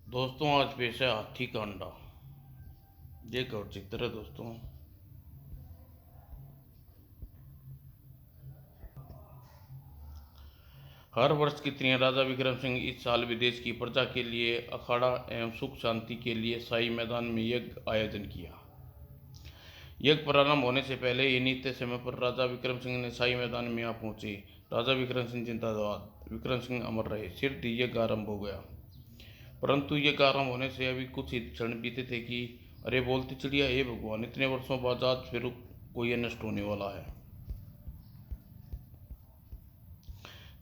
दोस्तों, आज पेश है हाथी का अंडा। ये एक और चित्र है दोस्तों। हर वर्ष की तरह राजा विक्रम सिंह इस साल विदेश की प्रजा के लिए अखाड़ा एवं सुख शांति के लिए शाही मैदान में यज्ञ आयोजन किया। यज्ञ प्रारंभ होने से पहले ही नित्य समय पर राजा विक्रम सिंह ने शाही मैदान में आ पहुंचे। राजा विक्रम सिंह जिंदाबाद, विक्रम सिंह अमर रहे, सिर दी यज्ञ आरंभ हो गया। परंतु यज्ञ आरंभ होने से अभी कुछ ही क्षण बीते थे कि अरे बोलती चिड़िया, हे भगवान, इतने वर्षों बाद आज फिर कोई नष्ट होने वाला है।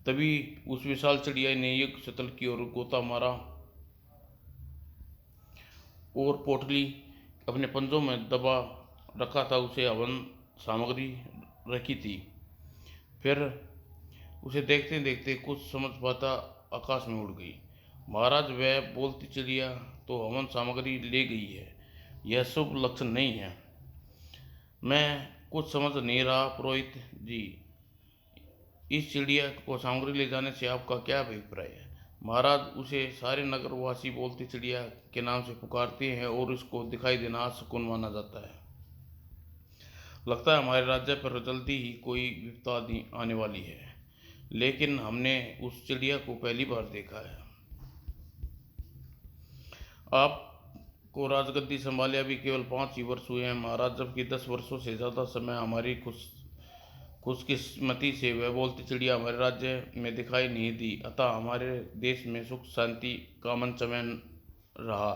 तभी उस विशाल चिड़िया ने यज्ञ स्थल की ओर गोता मारा और पोटली अपने पंजों में दबा रखा था, उसे हवन सामग्री रखी थी। फिर उसे देखते देखते कुछ समझ पाता आकाश में उड़ गई। महाराज, वह बोलती चिड़िया तो हवन सामग्री ले गई है, यह शुभ लक्षण नहीं है। मैं कुछ समझ नहीं रहा पुरोहित जी, इस चिड़िया को सामग्री ले जाने से आपका क्या अभिप्राय है? महाराज, उसे सारे नगरवासी बोलती चिड़िया के नाम से पुकारते हैं और इसको दिखाई देना शकुन माना जाता है। लगता है हमारे राज्य पर जल्दी ही कोई विपदा आने वाली है, लेकिन हमने उस चिड़िया को पहली बार देखा है। आपको राजगद्दी संभाले अभी केवल 5 ही वर्ष हुए हैं महाराज, जबकि 10 वर्षों से ज़्यादा समय हमारी खुशकिस्मती से वह बोलती चिड़िया हमारे राज्य में दिखाई नहीं दी, अतः हमारे देश में सुख शांति का अमन चमन रहा।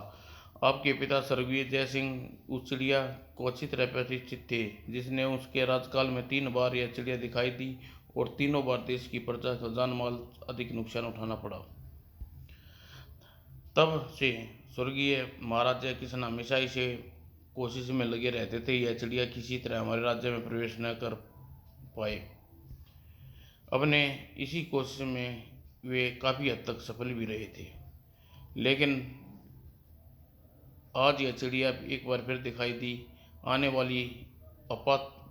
आपके पिता स्वर्गीय जय सिंह उस चिड़िया को अच्छी तरह परिचित थे, जिसने उसके राजकाल में 3 बार यह चिड़िया दिखाई दी और तीनों बार देश की प्रजा का जान माल अधिक नुकसान उठाना पड़ा। तब से स्वर्गीय महाराज जय किशन हमेशा इसे कोशिश में लगे रहते थे, यह चिड़िया किसी तरह हमारे राज्य में प्रवेश न कर पाए। अपने इसी कोशिश में वे काफ़ी हद तक सफल भी रहे थे, लेकिन आज यह चिड़िया एक बार फिर दिखाई दी। आने वाली आपात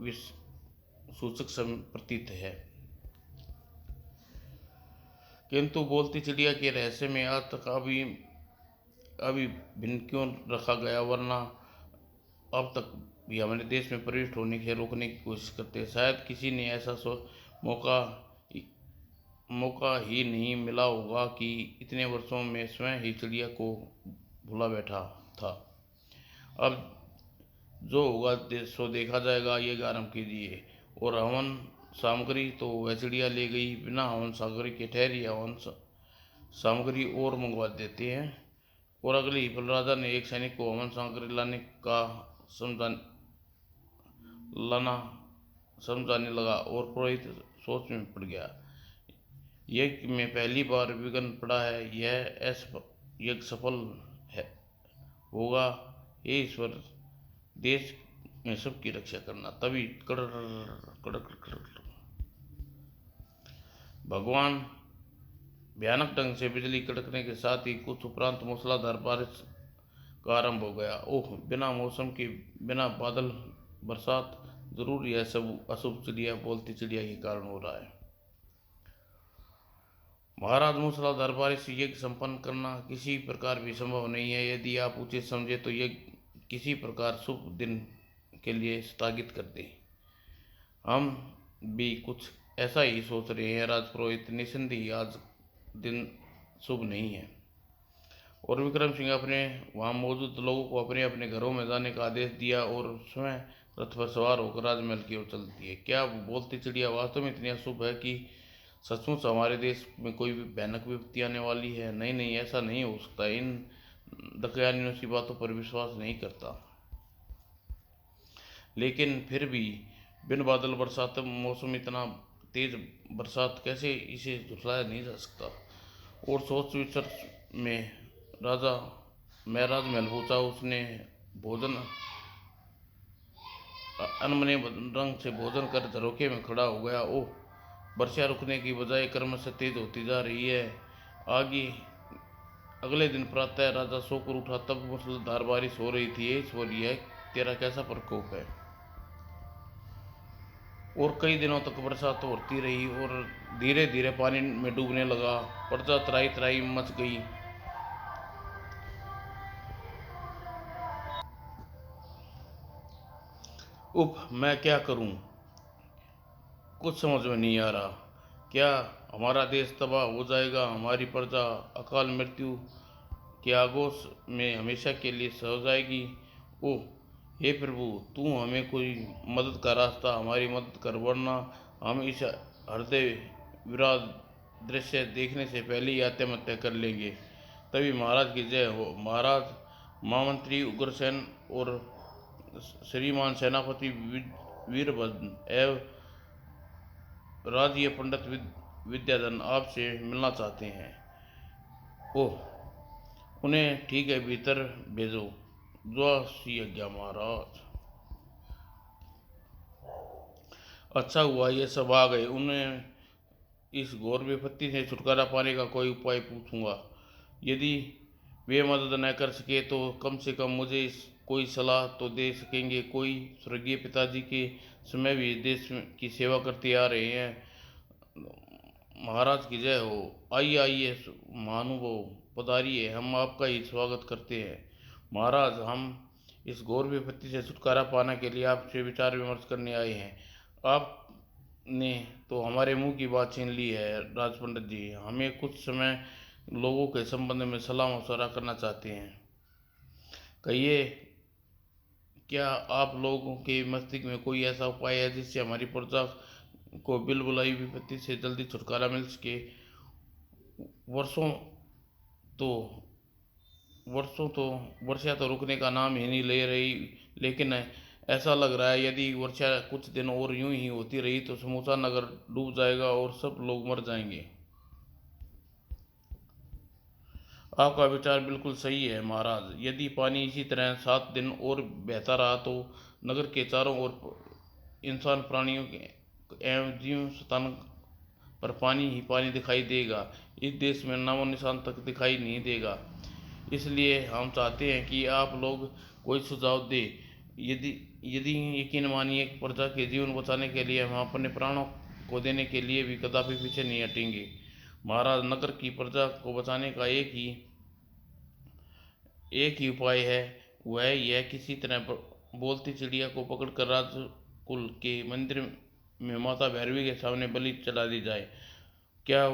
सूचक समय प्रतीत है। किंतु बोलती चिड़िया के रहस्य में आज तक अभी भिन्न क्यों रखा गया, वरना अब तक भी हमारे देश में प्रविष्ट होने के रोकने की कोशिश करते हैं। शायद किसी ने ऐसा मौका मौका ही नहीं मिला होगा कि इतने वर्षों में स्वयं ही चिड़िया को भुला बैठा था। अब जो होगा सो देखा जाएगा, ये आरंभ कीजिए। और हवन सामग्री तो वह चिड़िया ले गई, बिना हवन सामग्री के ठहरी हवन सामग्री और मंगवा देते हैं। और अगले ही पल राजा ने एक सैनिक को हवन सामग्री समझाने लगा और पुरोहित सोच में पड़ गया। यज्ञ में पहली बार विघ्न पड़ा है, यह यज्ञ सफल होगा। हे ईश्वर, देश में सबकी रक्षा करना। तभी भगवान भयानक ढंग से बिजली कड़कने के साथ ही कुछ उपरांत मूसलाधार बारिश का आरंभ हो गया। ओह, बिना मौसम के, बिना बादल बरसात, जरूर यह सब अशुभ चिड़िया बोलती चिड़िया के कारण हो रहा है। महाराज, मूसलाधार बारिश से यज्ञ संपन्न करना किसी प्रकार भी संभव नहीं है। यदि आप उचित समझे तो यज्ञ किसी प्रकार शुभ दिन के लिए स्थगित कर दें। हम भी कुछ ऐसा ही सोच रहे हैं राजपुरोहित। निसंदेह आज दिन शुभ नहीं है। और विक्रम सिंह अपने वहाँ मौजूद लोगों को अपने अपने घरों में जाने का आदेश दिया और स्वयं रथ पर सवार होकर राजमहल की ओर चल दिए। क्या बोलती चिड़िया वास्तव में इतनी अशुभ है कि सचमुच हमारे देश में कोई भी भयानक विपत्ति आने वाली है? नहीं नहीं, ऐसा नहीं हो सकता। इन दकयानियों सी बातों पर विश्वास नहीं करता। लेकिन फिर भी बिन बादल बरसात मौसम इतना तेज बरसात कैसे, इसे झुठलाया नहीं जा सकता। और सोच विचार में राजा मैं राजमहल पहुंचा। उसने भोजन अनमने रंग से भोजन कर झरोखे में खड़ा हो गया। ओह, वर्षा रुकने की बजाय क्रमशः तेज होती जा रही है। आगे अगले दिन प्रातः राजा सोकर उठा, तब मूसलाधार बारिश हो रही थी। ईश्वर, यह तेरा कैसा प्रकोप है? और कई दिनों तक बरसात होती रही और धीरे धीरे पानी में डूबने लगा। प्रजा त्राही त्राही मच गई। उफ, मैं क्या करूं, कुछ समझ में नहीं आ रहा। क्या हमारा देश तबाह हो जाएगा, हमारी प्रजा अकाल मृत्यु के आगोश में हमेशा के लिए सो जाएगी? ओह हे प्रभु, तू हमें कोई मदद का रास्ता, हमारी मदद कर, वरना हम इस हृदय विराट दृश्य देखने से पहले ही आत्महत्या कर लेंगे। तभी महाराज की जय हो। महाराज, महामंत्री उग्रसेन और श्रीमान सेनापति वीरभद्र एवं राजीय पंडित विद्याधन आपसे मिलना चाहते हैं। ओह, उन्हें ठीक है, भीतर भेजो। द्वा सी आज्ञा महाराज। अच्छा हुआ ये सब आ गए। उन्हें इस घोर विपत्ति से छुटकारा पाने का कोई उपाय पूछूंगा। यदि वे मदद न कर सके तो कम से कम मुझे इस कोई सलाह तो दे सकेंगे। कोई स्वर्गीय पिताजी के समय भी देश की सेवा करते आ रहे हैं। महाराज की जय हो। आइए आइए महानुभाव, पधारिए, हम आपका ही स्वागत करते हैं। महाराज, हम इस घोर विपत्ति से छुटकारा पाने के लिए आपसे विचार विमर्श करने आए हैं। आपने तो हमारे मुंह की बात छीन ली है राज पंडित जी। हमें कुछ समय लोगों के संबंध में सलाह मशवरा करना चाहते हैं। कहिए, क्या आप लोगों के मस्तिष्क में कोई ऐसा उपाय है जिससे हमारी प्रजा को बिलबुलाई विपत्ति से जल्दी छुटकारा मिल सके? वर्षों तो वर्षों तो वर्षा तो रुकने का नाम ही नहीं ले रही, लेकिन ऐसा लग रहा है यदि वर्षा कुछ दिन और यूं ही होती रही तो समूचा नगर डूब जाएगा और सब लोग मर जाएंगे। आपका विचार बिल्कुल सही है महाराज। यदि पानी इसी तरह 7 दिन और बहता रहा तो नगर के चारों ओर इंसान, प्राणियों के एवं जीव सतान पर पानी ही पानी दिखाई देगा। इस देश में नामो निशान तक दिखाई नहीं देगा। इसलिए हम चाहते हैं कि आप लोग कोई सुझाव दें। यदि यदि यकीन मानिए, प्रजा के जीवन बचाने के लिए हम अपने प्राणों को देने के लिए भी कदापि पीछे नहीं हटेंगे। महाराज, नगर की प्रजा को बचाने का एक ही उपाय है। वह यह किसी तरह बोलती चिड़िया को पकड़कर राजकुल के मंदिर में माता भैरवी के सामने बलि चढ़ा दी जाए। क्या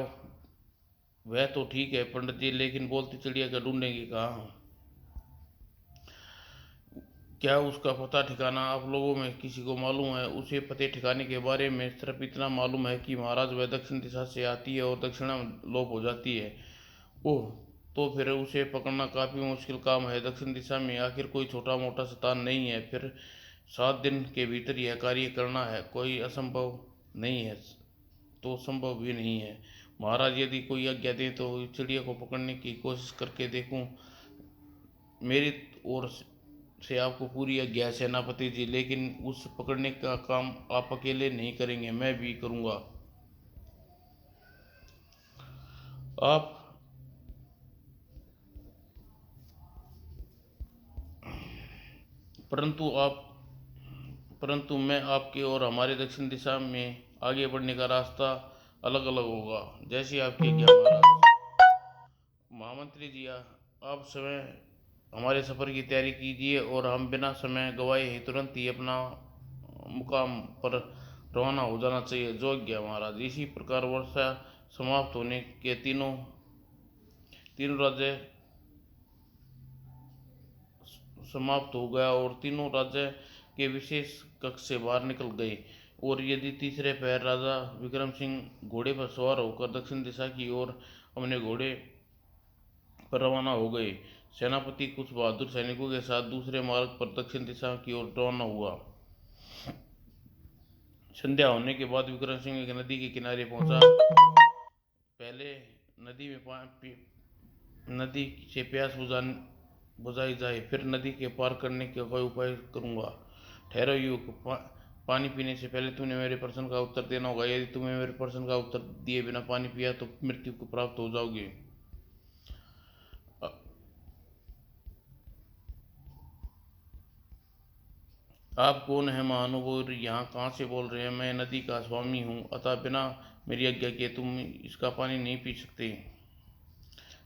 वह तो ठीक है पंडित जी, लेकिन बोलती चिड़िया का ढूंढेंगे कहाँ? क्या उसका पता ठिकाना आप लोगों में किसी को मालूम है? उसे पते ठिकाने के बारे में सिर्फ इतना मालूम है कि महाराज वह दक्षिण दिशा से आती है और दक्षिणा लोप हो जाती है। ओह, तो फिर उसे पकड़ना काफ़ी मुश्किल काम है। दक्षिण दिशा में आखिर कोई छोटा मोटा स्थान नहीं है। फिर 7 दिन के भीतर यह कार्य करना है, कोई असंभव नहीं है तो संभव भी नहीं है। महाराज, यदि कोई आज्ञा दे तो चिड़िया को पकड़ने की कोशिश करके देखूं। मेरी ओर से आपको पूरी आज्ञा है सेनापति जी, लेकिन उस पकड़ने का काम आप अकेले नहीं करेंगे, मैं भी करूंगा। आप परंतु आप परंतु मैं आपके और हमारे दक्षिण दिशा में आगे बढ़ने का रास्ता अलग अलग होगा, जैसी आपकी आज्ञा महाराज। महामंत्री जी, आप समय हमारे सफ़र की तैयारी कीजिए और हम बिना समय गवाए ही तुरंत ही अपना मुकाम पर रवाना हो जाना चाहिए। जो आज्ञा महाराज। इसी प्रकार वर्षा समाप्त होने के तीनों राज्य समाप्त हो गया और तीनों राजा के विशेष कक्ष से बाहर निकल गए। और यदि तीसरे पहर राजा विक्रम सिंह घोड़े पर सवार होकर दक्षिण दिशा की ओर अपने घोड़े पर रवाना हो गए। सेनापति कुछ बहादुर सैनिकों के साथ दूसरे मार्ग पर दक्षिण दिशा की ओर रवाना हुआ। संध्या होने के बाद विक्रम सिंह एक नदी के किनारे पहुंचा। पहले नदी से प्यास बुझाई जाए, फिर नदी के पार करने का कोई उपाय करूंगा। ठहरो युवक, पानी पीने से पहले तुमने मेरे प्रश्न का उत्तर देना होगा। यदि तुम्हें मेरे प्रश्न का उत्तर दिए बिना पानी पिया तो मृत्यु को प्राप्त हो जाओगे। आप कौन है महानुभाव? यहाँ कहाँ से बोल रहे हैं? मैं नदी का स्वामी हूँ, अतः बिना मेरी आज्ञा के तुम इसका पानी नहीं पी सकते।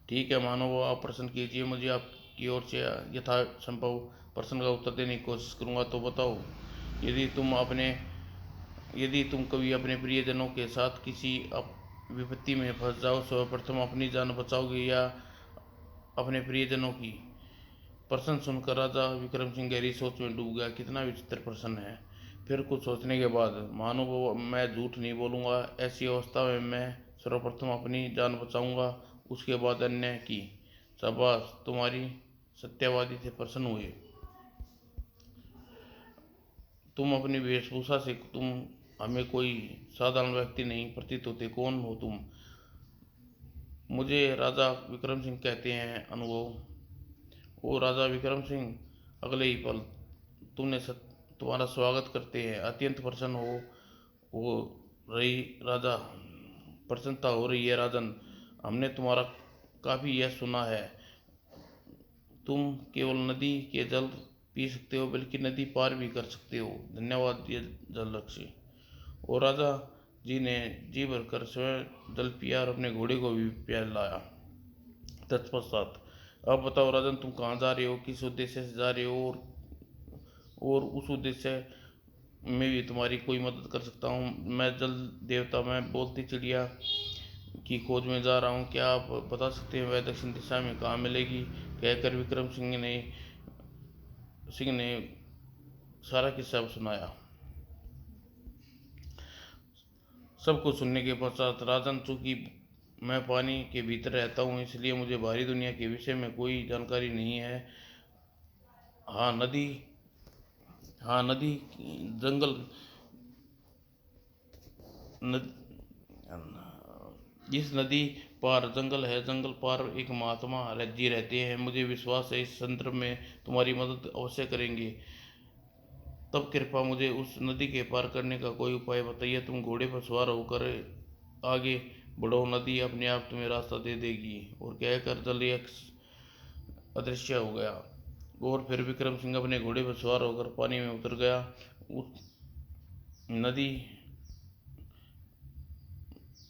ठीक है महानुभाव, आप प्रश्न कीजिए, मुझे आपकी ओर से यथासंभव प्रश्न का उत्तर देने की कोशिश करूँगा। तो बताओ, यदि तुम कभी अपने प्रियजनों के साथ किसी विपत्ति में फंस जाओ, सर्वप्रथम अपनी जान बचाओगे या अपने प्रियजनों की? प्रश्न सुनकर राजा विक्रम सिंह गहरी सोच में डूब गया। कितना विचित्र प्रश्न है। फिर कुछ सोचने के बाद, महानुभाव, मैं झूठ नहीं बोलूँगा। ऐसी अवस्था में मैं सर्वप्रथम अपनी जान बचाऊंगा, उसके बाद अन्य की। शाबाश, तुम्हारी सत्यवादी से प्रसन्न हुए। तुम अपनी वेशभूषा से तुम हमें कोई साधारण व्यक्ति नहीं प्रतीत होते। कौन हो तुम? मुझे राजा विक्रम सिंह कहते हैं, अनुभव। ओ राजा विक्रम सिंह, अगले ही पल तुमने तुम्हारा स्वागत करते हैं। अत्यंत प्रसन्न हो रही राजा, प्रसन्नता हो रही है राजन। हमने तुम्हारा काफ़ी यह सुना है। तुम केवल नदी के जल पी सकते हो, बल्कि नदी पार भी कर सकते हो। धन्यवाद ये जलरक्षी। और राजा जी ने जी भरकर स्वयं जल पिया और अपने घोड़े को भी पिलाया। तत्पश्चात, अब बताओ राजन, तुम कहाँ जा रहे हो, किस उद्देश्य से जा रहे हो, और उस उद्देश्य में भी तुम्हारी कोई मदद कर सकता हूँ। मैं जल देवता, मैं बोलती चिड़िया की खोज में जा रहा हूँ। क्या आप बता सकते हैं वह दक्षिण दिशा में कहाँ मिलेगी? कहकर विक्रम सिंह ने सारा किस्सा सुनाया। सब कुछ सुनने के पश्चात, राजन, चूंकि मैं पानी के भीतर रहता हूँ, इसलिए मुझे बाहरी दुनिया के विषय में कोई जानकारी नहीं है। हाँ नदी हाँ नदी, जंगल, नद, इस नदी पार जंगल है, जंगल पार एक महात्मा जी रहते हैं। मुझे विश्वास है इस संदर्भ में तुम्हारी मदद अवश्य करेंगे। तब कृपया मुझे उस नदी के पार करने का कोई उपाय बताइए। तुम घोड़े पर सवार होकर आगे बढ़ो, नदी अपने आप तुम्हें रास्ता दे देगी। और कहकर जलयक्ष अदृश्य हो गया। और फिर विक्रम सिंह अपने घोड़े पर सवार होकर पानी में उतर गया। उस नदी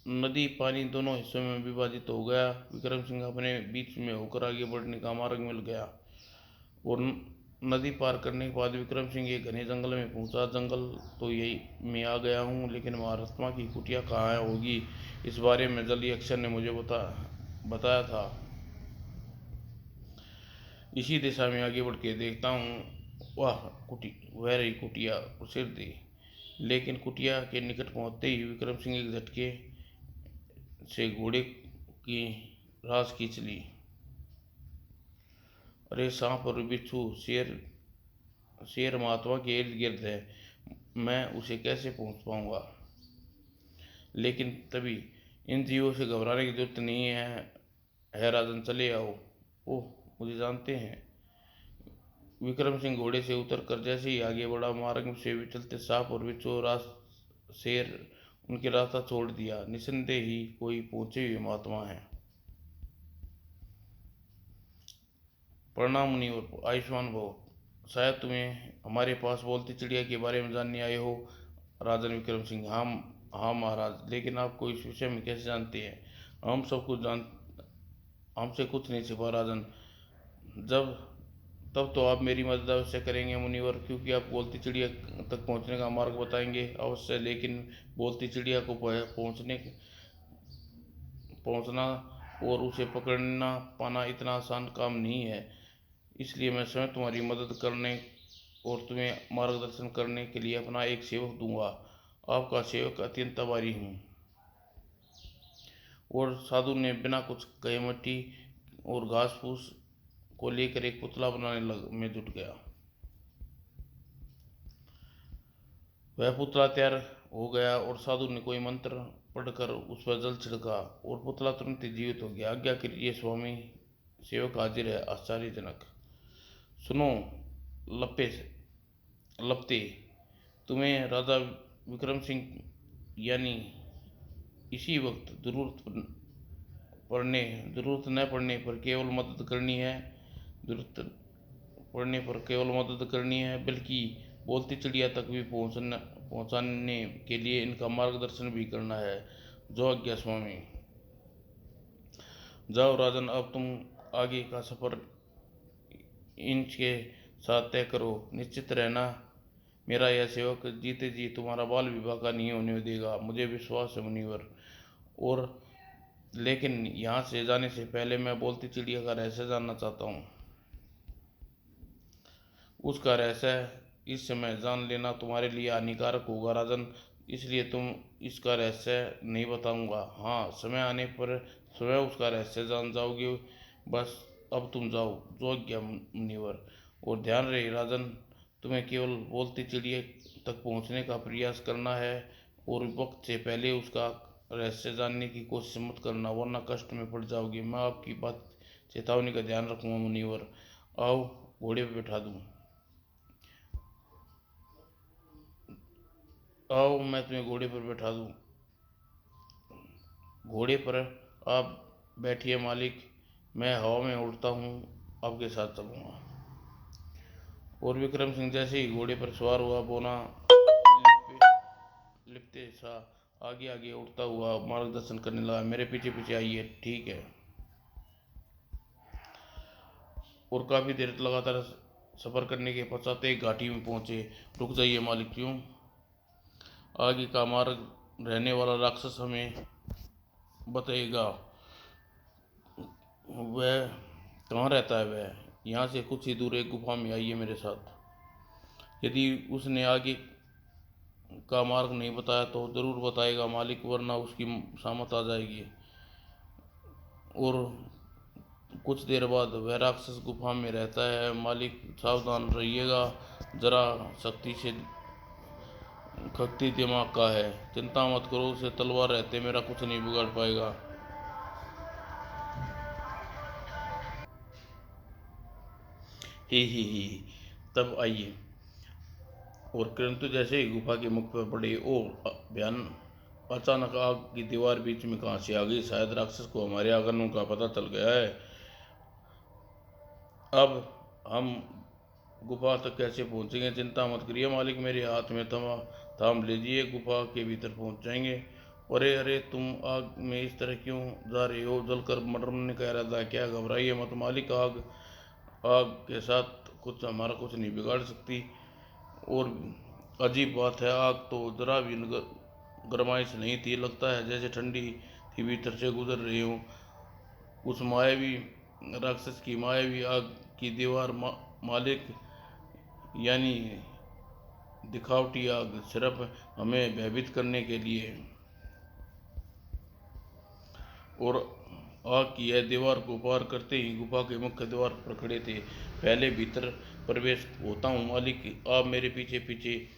नदी पानी दोनों हिस्सों में विभाजित हो गया। विक्रम सिंह अपने बीच में होकर आगे बढ़ने का मार्ग मिल गया। और नदी पार करने के बाद विक्रम सिंह एक घने जंगल में पहुंचा। जंगल तो यही मैं आ गया हूँ, लेकिन महात्मा की कुटिया कहाँ होगी, इस बारे में जलीय अक्षर ने मुझे बताया था। इसी दिशा में आगे बढ़ के देखता हूँ। वह रही कुटिया, सिर दी। लेकिन कुटिया के निकट पहुंचते ही विक्रम सिंह एक झटके से घोड़े की रास खींच ली। अरे सांप और बिच्छू, शेर महात्मा के इर्द गिर्द है, मैं उसे कैसे पहुंच पाऊंगा? लेकिन तभी, इन जीवों से घबराने की जरूरत नहीं है राजन, चले आओ। ओह, मुझे जानते हैं। विक्रम सिंह घोड़े से उतर कर जैसे ही आगे बढ़ा, मार्ग से चलते सांप और बिच्छू शेर उनके रास्ता छोड़ दिया। निसंदेह ही कोई पहुंचे हुए महात्मा है। प्रणाम मुनिवर, आयुष्मान भव। शायद तुम्हें हमारे पास बोलती चिड़िया के बारे में जानने आए हो। राजन विक्रम सिंह, हाँ महाराज, लेकिन आपको इस विषय में कैसे जानते हैं? हम सब कुछ जान हमसे कुछ नहीं छिपा राजन। जब तब तो आप मेरी मदद अवश्य करेंगे मुनिवर, क्योंकि आप बोलती चिड़िया तक पहुंचने का मार्ग बताएंगे अवश्य। लेकिन बोलती चिड़िया को पहुंचना और उसे पकड़ना पाना इतना आसान काम नहीं है। इसलिए मैं स्वयं तुम्हारी मदद करने और तुम्हें मार्गदर्शन करने के लिए अपना एक सेवक दूंगा। आपका सेवक अत्यंत आभारी हूँ। और साधु ने बिना कुछ कहे मिट्टी और घास फूस को लेकर एक पुतला बनाने में जुट गया। वह पुतला तैयार हो गया और साधु ने कोई मंत्र पढ़कर उस पर जल छिड़का और पुतला तुरंत ही जीवित हो गया। आज्ञा कीजिए स्वामी, सेवक हाजिर है। आश्चर्यजनक। सुनो लपते, तुम्हें राजा विक्रम सिंह यानी इसी वक्त जरूरत न पड़ने पर केवल मदद करनी है जरूरत पड़ने पर केवल मदद करनी है, बल्कि बोलती चिड़िया तक भी पहुंचाने के लिए इनका मार्गदर्शन भी करना है। जो आज्ञा स्वामी। जाओ राजन, अब तुम आगे का सफर इनके साथ तय करो। निश्चित रहना मेरा यह सेवक जीते जी तुम्हारा बाल विवाह का नहीं होने देगा, मुझे विश्वास है मुनिवर। और लेकिन यहाँ से जाने से पहले मैं बोलती चिड़िया का रहस्य जानना चाहता हूँ। उसका रहस्य इस समय जान लेना तुम्हारे लिए हानिकारक होगा राजन, इसलिए तुम इसका रहस्य नहीं बताऊंगा। हाँ, समय आने पर स्वयं उसका रहस्य जान जाओगे। बस अब तुम जाओ, जो आज्ञा मुनिवर। और ध्यान रहे राजन, तुम्हें केवल बोलती चिड़िया तक पहुंचने का प्रयास करना है और वक्त से पहले उसका रहस्य जानने की कोशिश मत करना, वरना कष्ट में पड़ जाओगे। मैं आपकी बात चेतावनी का ध्यान रखूंगा मुनिवर। आओ, घोड़े पर बैठा दूँ। आओ, मैं तुम्हें घोड़े पर बैठा दूँ। घोड़े पर आप बैठिए मालिक, मैं हवा में उड़ता हूँ, आपके साथ चलूँगा। और विक्रम सिंह जैसे ही घोड़े पर सवार हुआ, बोना लिपते सा आगे आगे उड़ता हुआ मार्गदर्शन करने लगा। मेरे पीछे पीछे आइए, ठीक है। और काफ़ी देर लगातार सफ़र करने के पश्चात एक घाटी में पहुंचे। रुक जाइए मालिक, क्यों? आगे का मार्ग रहने वाला राक्षस हमें बताएगा। वह कहाँ रहता है वह? यहाँ से कुछ ही दूर एक गुफा में आइए मेरे साथ। यदि उसने आगे का मार्ग नहीं बताया तो ज़रूर बताएगा मालिक, वरना उसकी सामत आ जाएगी। और कुछ देर बाद वह राक्षस गुफा में रहता है। मालिक सावधान रहिएगा, जरा सख्ती से खख्ती दिमाग का है, चिंता मत करो, उसे तलवार रहते मेरा कुछ नहीं बिगाड़ पाएगा। ही तब आइए। और किंतु जैसे ही गुफा के मुख पर पड़े, ओ बयान, अचानक आग की दीवार बीच में कहाँ से आ गई? शायद राक्षस को हमारे आगमन का पता चल गया है। अब हम गुफा तक कैसे पहुंचेंगे? चिंता मत करिए मालिक, मेरे हाथ में थाम लीजिए, गुफा के भीतर पहुंच जाएंगे। अरे अरे, तुम आग में इस तरह क्यों जा रहे हो? जलकर मरने का इरादा? क्या, घबराइए मत मालिक, आग आग के साथ कुछ हमारा कुछ नहीं बिगाड़ सकती। और अजीब बात है, आग तो जरा भी गरमाइश नहीं थी, लगता है जैसे ठंडी थी, भीतर से गुजर रही हूँ। उस मायावी राक्षस की मायावी आग की दीवार मालिक, यानी दिखावटी आग, सिर्फ हमें भयभीत करने के लिए। और आग की यह दीवार को पार करते ही गुफा के मुख्य द्वार पर खड़े थे। पहले भीतर प्रवेश होता हूँ मालिक, आप मेरे पीछे पीछे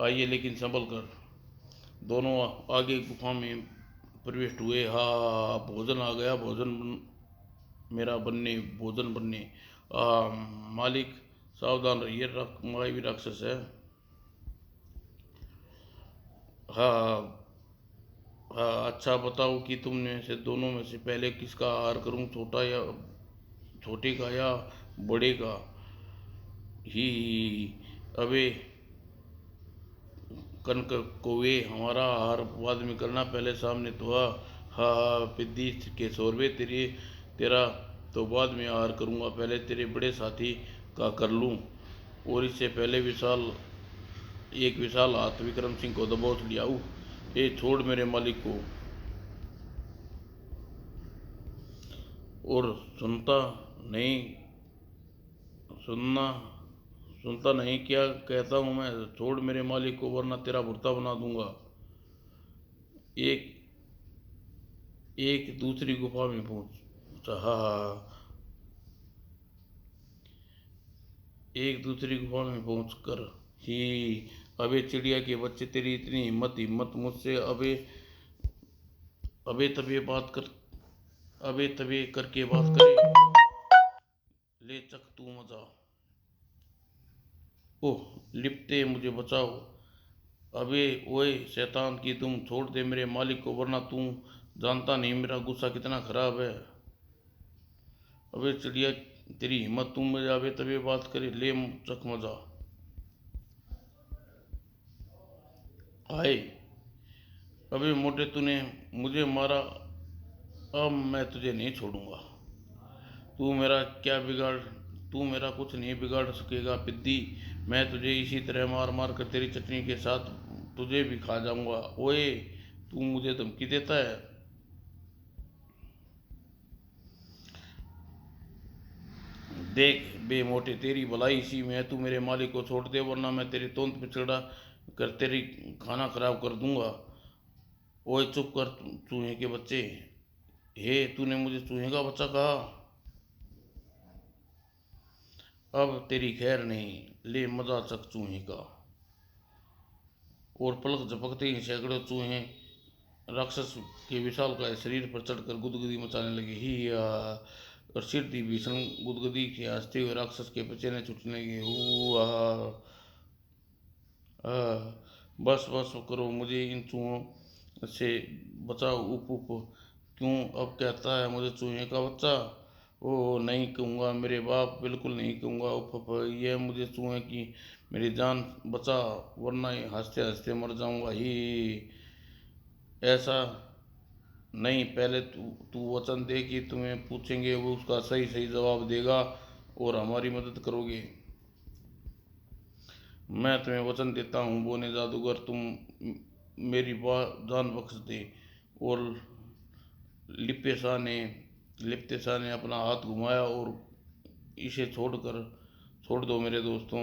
आइए, लेकिन संभल कर। दोनों आगे गुफा में प्रविष्ट हुए। हा हा हा, भोजन आ गया, मेरा बनने, भोजन बनने। मालिक सावधान रहिए, मायावी राक्षस है। हाँ हाँ, अच्छा बताओ कि तुमने से दोनों में से पहले किसका आहार करूं, छोटे का या बड़े का? ही अबे कनक कौवे, हमारा आहार बाद में करना, पहले सामने तो आ। हा हा, पिद्दी के शोरबे, तेरा तो बाद में आहार करूंगा, पहले तेरे बड़े साथी का कर लूं। और इससे पहले एक विशाल हाथ विक्रम सिंह को दबोच लिया। ए, छोड़ मेरे मालिक को। और नहीं सुनना सुनता नहीं क्या कहता हूँ मैं? छोड़ मेरे मालिक को, वरना तेरा भुर्ता बना दूंगा। एक एक दूसरी गुफा में पहुंचा। हाँ, एक दूसरी गुफा में पहुंचकर ही, अबे चिड़िया के बच्चे, तेरी इतनी हिम्मत हिम्मत मुझसे अबे तबे बात कर अबे तबे करके बात करे, ले चक तू मजा। ओह, लिपटे मुझे बचाओ। अबे ओए शैतान की तुम, छोड़ दे मेरे मालिक को, वरना तू जानता नहीं मेरा गुस्सा कितना खराब है। अबे चिड़िया, तेरी हिम्मत, तुम मुझे अबे तबे बात करे, ले चक मजा। हाय, अबे मोटे, तूने मुझे मारा, अब मैं तुझे नहीं छोड़ूंगा। तू मेरा क्या बिगाड़ तू मेरा कुछ नहीं बिगाड़ सकेगा पिद्दी। मैं तुझे इसी तरह मार मार कर तेरी चटनी के साथ तुझे भी खा जाऊंगा। ओए, तू मुझे धमकी देता है? देख बे मोटे, तेरी भलाई इसी में है। तू मेरे मालिक को छोड़ दे, वरना मैं तेरी तोंद पे चढ़ा कर तेरी खाना खराब कर दूंगा। ओए चुप कर चूहे के बच्चे। हे, तूने मुझे चूहे का बच्चा कहा? अब तेरी खैर नहीं, ले मजा चख चूहे का। और पलक झपकते ही सैकड़ों चूहे राक्षस के विशालकाय शरीर पर चढ़कर गुदगुदी मचाने लगे। ही या, और सिर दी भीषण गुदगुदी के हंसते हुए राक्षस के पसीने छूटने लगे। हु आहा, बस बस करो, मुझे इन चूहों से बचाओ। उप उप, क्यों अब कहता है मुझे चूहे का बच्चा? ओह नहीं कहूँगा मेरे बाप, बिल्कुल नहीं कहूँगा। उफ उफ, यह मुझे चूहे की मेरी जान बचा, वरना हंसते हंसते मर जाऊँगा। ही, ऐसा नहीं, पहले तू तू वचन दे कि तुम्हें पूछेंगे वो उसका सही सही जवाब देगा और हमारी मदद करोगे। मैं तुम्हें वचन देता हूँ बोने जादूगर, तुम मेरी जान बख्श दे। और लिप्ते शाह ने अपना हाथ घुमाया और इसे छोड़ दो मेरे दोस्तों।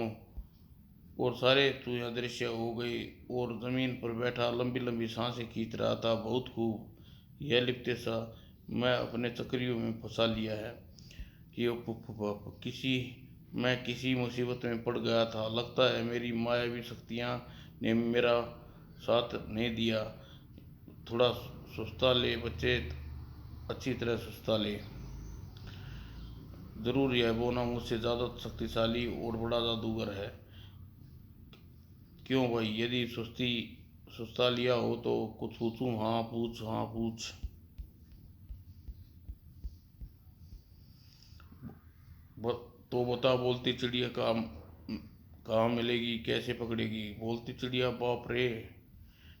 और सारे चूहे अदृश्य हो गए और जमीन पर बैठा लंबी लंबी सांसें खींच रहा था। बहुत खूब, यह लिप्ते शाह मैं अपने चक्रियों में फंसा लिया है। कि किसी मैं किसी मुसीबत में पड़ गया था। लगता है मेरी मायावी शक्तियाँ ने मेरा साथ नहीं दिया। थोड़ा सुस्ता ले बच्चे, अच्छी तरह सुस्ता ले। जरूर यह बोना मुझसे ज़्यादा शक्तिशाली और बड़ा जादूगर है। क्यों भाई, यदि सुस्ता लिया हो तो कुछ पूछूं? हाँ पूछ, हाँ पूछ। तो बता, बोलती चिड़िया कहाँ मिलेगी, कैसे पकड़ेगी? बोलती चिड़िया, बाप रे,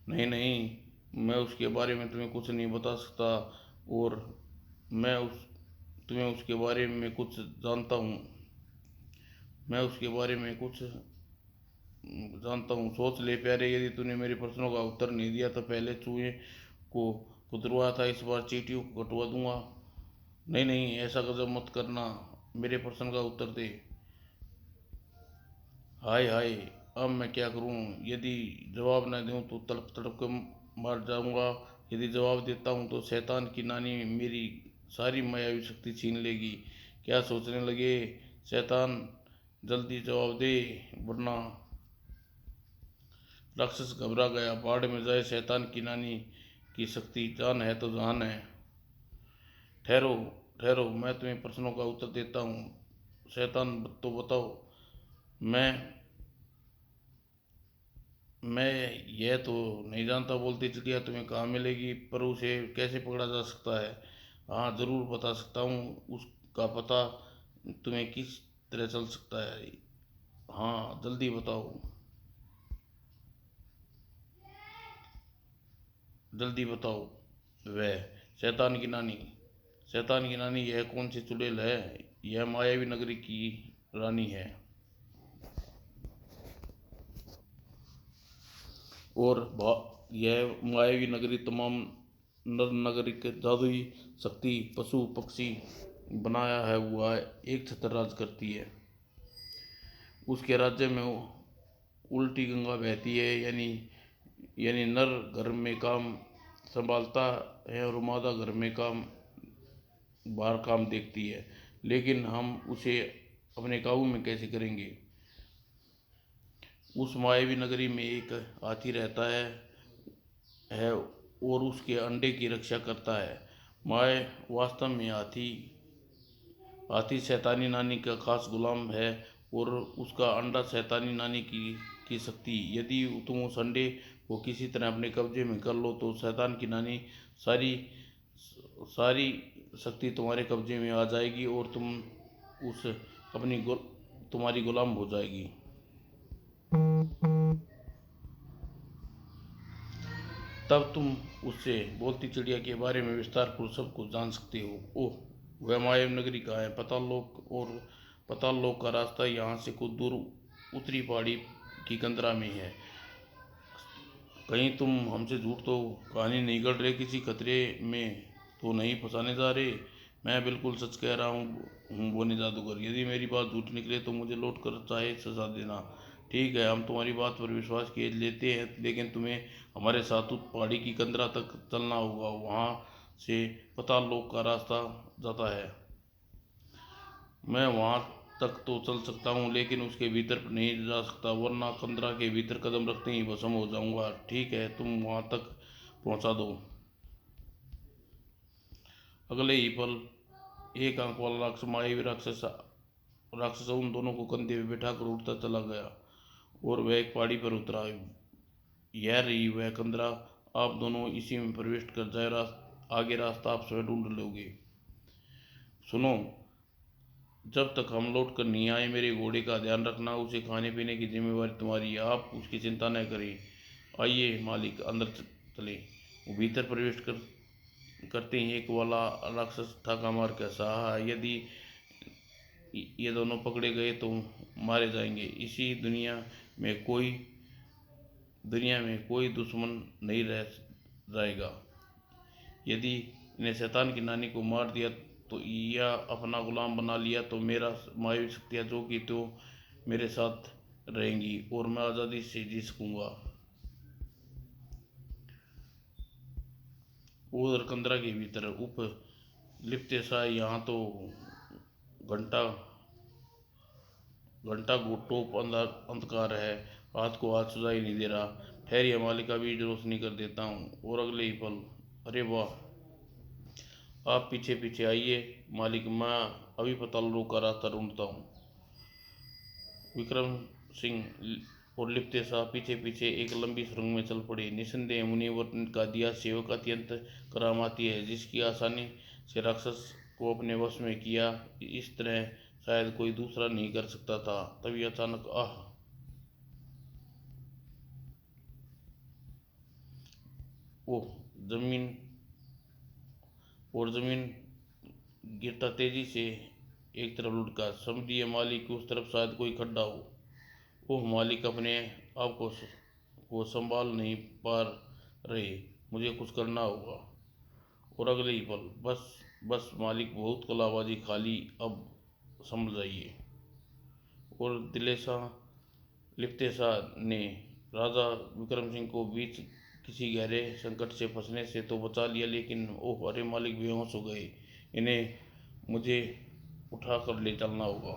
नहीं नहीं, मैं उसके बारे में तुम्हें कुछ नहीं बता सकता। और मैं उस तुम्हें उसके बारे में कुछ जानता हूँ। मैं उसके बारे में कुछ जानता हूँ। सोच ले प्यारे, यदि तूने मेरे प्रश्नों का उत्तर नहीं दिया तो पहले चूहे को कुतरवाया था, इस बार चींटियों को कटवा दूंगा। नहीं नहीं, ऐसा गजब मत करना, मेरे प्रश्न का उत्तर दे। हाय हाय, अब मैं क्या करूं? यदि जवाब न दूं तो तड़प तड़प कर मर जाऊंगा। यदि जवाब देता हूं तो शैतान की नानी मेरी सारी मायावी शक्ति छीन लेगी। क्या सोचने लगे शैतान, जल्दी जवाब दे, वरना। राक्षस घबरा गया। बाढ़ में जाए शैतान की नानी की शक्ति, जान है तो जान है। ठहरो ठहरो, मैं तुम्हें प्रश्नों का उत्तर देता हूँ। शैतान, तो बताओ, मैं मैं यह तो नहीं जानता बोलती चिड़िया तुम्हें कहाँ मिलेगी, पर उसे कैसे पकड़ा जा सकता है? हाँ ज़रूर बता सकता हूँ, उसका पता तुम्हें किस तरह चल सकता है। हाँ जल्दी बताओ, जल्दी बताओ। वह शैतान की नानी यह कौन सी चुड़ैल है? यह मायावी नगरी की रानी है। और यह मायावी नगरी तमाम नर नागरिक जादुई शक्ति पशु पक्षी बनाया है हुआ एक छत्र राज करती है। उसके राज्य में उल्टी गंगा बहती है, यानी नर घर में काम संभालता है और मादा घर में बाहर काम देखती है। लेकिन हम उसे अपने काबू में कैसे करेंगे? उस मायावी नगरी में एक हाथी रहता है और उसके अंडे की रक्षा करता है। माय वास्तव में हाथी हाथी शैतानी नानी का खास गुलाम है और उसका अंडा शैतानी नानी की शक्ति। यदि तुम उस अंडे को किसी तरह अपने कब्जे में कर लो तो शैतान की नानी सारी सारी शक्ति तुम्हारे कब्जे में आ जाएगी और तुम उस अपनी तुम्हारी गुलाम हो जाएगी। तब तुम उससे बोलती चिड़िया के बारे में विस्तार पूर्वक सब कुछ जान सकते हो। ओह, वह मायावी नगरी कहाँ है? पाताल लोक का रास्ता यहाँ से कुछ दूर उत्तरी पहाड़ी की कंदरा में है। कहीं तुम हमसे झूठ तो कहानी नहीं गढ़ रहे, किसी खतरे में तो नहीं फंसाने जा रहे? मैं बिल्कुल सच कह रहा हूँ बोने जादूगर। यदि मेरी बात झूठ निकले तो मुझे लौट कर चाहे सजा देना। ठीक है, हम तुम्हारी बात पर विश्वास किए लेते हैं, लेकिन तुम्हें हमारे साथ उस पहाड़ी की कंदरा तक चलना होगा। वहाँ से पाताल लोक का रास्ता जाता है। मैं वहाँ तक तो चल सकता हूँ, लेकिन उसके भीतर नहीं जा सकता, वरना कंदरा के भीतर कदम रखते ही भस्म हो जाऊंगा। ठीक है, तुम वहाँ तक पहुँचा दो। अगले ही पल एक आंख वाला राक्षस मायावी राक्षस उन दोनों को कंधे पे बैठाकर उड़ता चला गया और वह एक पहाड़ी पर उतरा। यह रही वह कंदरा। आप दोनों इसी में प्रवेश कर जाए, आगे रास्ता आप स्वयं ढूंढ लोगे। सुनो, जब तक हम लौट कर नहीं आए मेरे घोड़े का ध्यान रखना, उसे खाने पीने की जिम्मेवारी तुम्हारी है, आप उसकी चिंता न करें। आइए मालिक, अंदर चले। वो भीतर प्रवेश करते ही एक वाला राक्षस ठाका मार के कहा, यदि ये दोनों पकड़े गए तो मारे जाएंगे। इसी दुनिया में कोई दुश्मन नहीं रह जाएगा। यदि इन्हें शैतान की नानी को मार दिया तो या अपना गुलाम बना लिया तो मेरा मायावी शक्तियाँ जो कि तो मेरे साथ रहेंगी और मैं आज़ादी से जी सकूँगा। उधर कंदरा के भीतर उप लिपटे सा यहाँ तो घंटा घंटा टोप अंधकार है, हाथ को हाथ सुझाई नहीं दे रहा। ठहरिए मालिक, का बीज रोशनी कर देता हूँ। और अगले ही पल, अरे वाह, आप पीछे पीछे आइए मालिक, मैं अभी पाताल लोक का रास्ता ढूंढता हूँ। विक्रम सिंह और लिपटे शाह पीछे पीछे एक लंबी सुरंग में चल पड़े। निसंदेह मुनिवर का दिया सेवक अत्यंत करामाती है, जिसकी आसानी से राक्षस को अपने वश में किया, इस तरह शायद कोई दूसरा नहीं कर सकता था। तभी अचानक ओह, जमीन जमीन गिरता तेजी से एक तरफ लुढ़का। समझिए मालिक, उस तरफ शायद कोई खड्डा हो। ओह मालिक, अपने आप को संभाल नहीं पा रहे, मुझे कुछ करना होगा। और अगले ही पल, बस मालिक, बहुत कलाबाजी खाली, अब समझ जाइए। और दिलेसा लिप्तेसा ने राजा विक्रम सिंह को बीच किसी गहरे संकट से फंसने से तो बचा लिया, लेकिन ओह अरे मालिक, बेहोश हो गए। इन्हें मुझे उठा कर ले चलना होगा।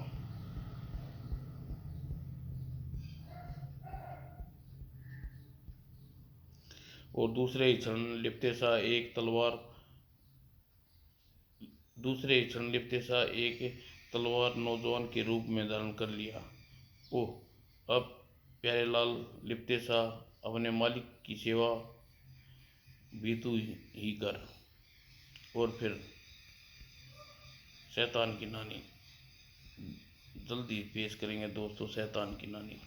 और दूसरे ही क्षण लिप्तेसा एक तलवार नौजवान के रूप में धारण कर लिया। ओह, अब प्यारे लाल लिप्तेसा, अपने मालिक की सेवा भी तू ही कर। और फिर शैतान की नानी, जल्दी पेश करेंगे दोस्तों शैतान की नानी।